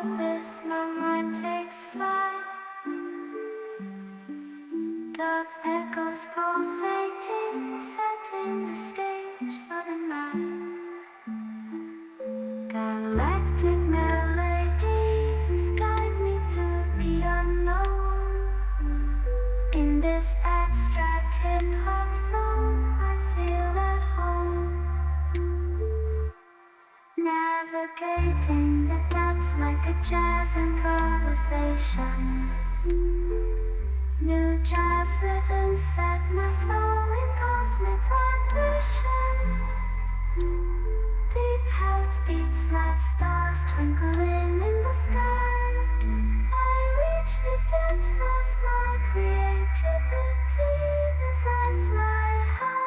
abyss, my mind takes flight. Dark echoes pulsating, setting the stage for the night. Galactic melodies guide me through the unknown. In this abstract hip-hop song, I feel at home. Navigating the depths like a jazz improvisation. New jazz rhythms set my soul in cosmic vibration. Deep house beats like stars twinkling in the sky. I reach the depths of my creativity as I fly high.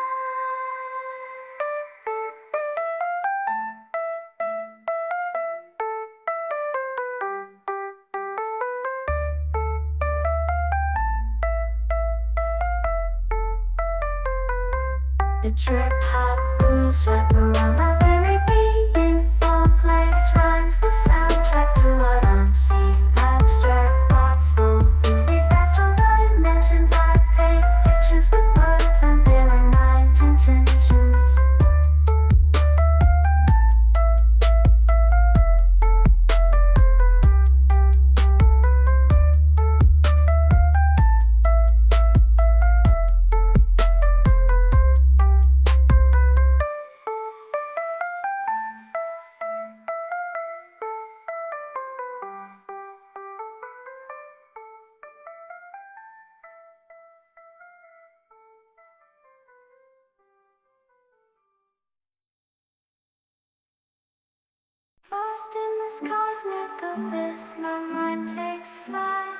The trip hop grooves wrap around my very being. Thought place rhymes the soundtrack to what I'm seeing. Abstract thoughts flow through these astral dimensions. I paint pictures with words, unveiling my intentions. Lost in this cosmic abyss, my mind takes flight.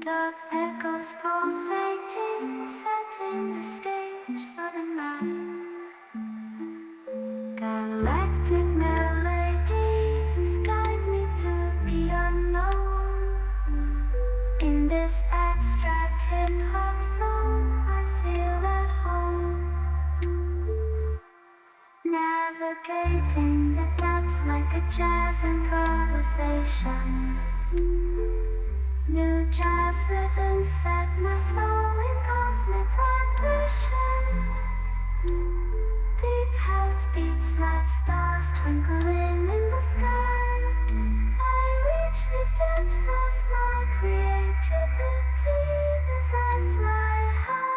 Dark echoes pulsating, setting the stage for the night. Galactic melodies guide me through the unknown. In this abstract hip-hop song, I feel at home. Navigating the depths like a jazz improvisation. New jazz rhythms set my soul in cosmic vibration. Deep house beats like stars twinkling in the sky. I reach the depths of my creativity as I fly high.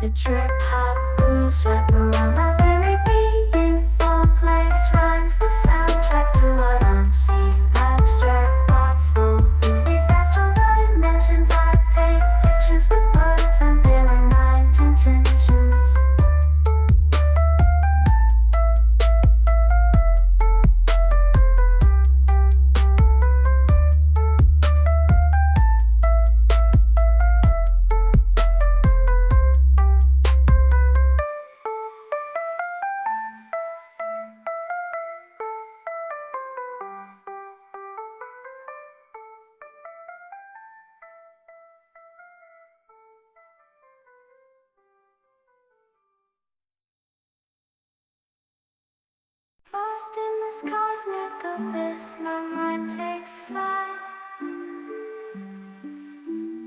The trip hop grooves wrap around my very being. Thought place rhymes the soundtrack to what I'm seeing. Abstract thoughts flow through these astral dimensions. I paint pictures with words, unveiling my intentions. Lost in this cosmic abyss, my mind takes flight.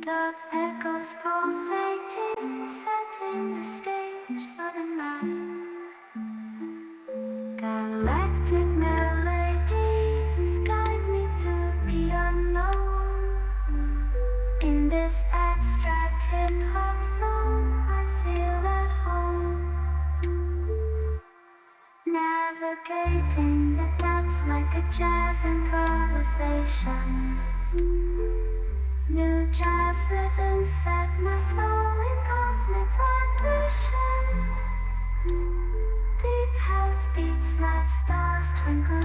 Dark echoes pulsating, setting the stage for the night. Galactic melodies guide me through the unknown. In this abstract hip-hop song, I feel at home. Navigating the depths like a jazz improvisation. New jazz rhythms set my soul in cosmic vibration. Deep house beats like stars twinkling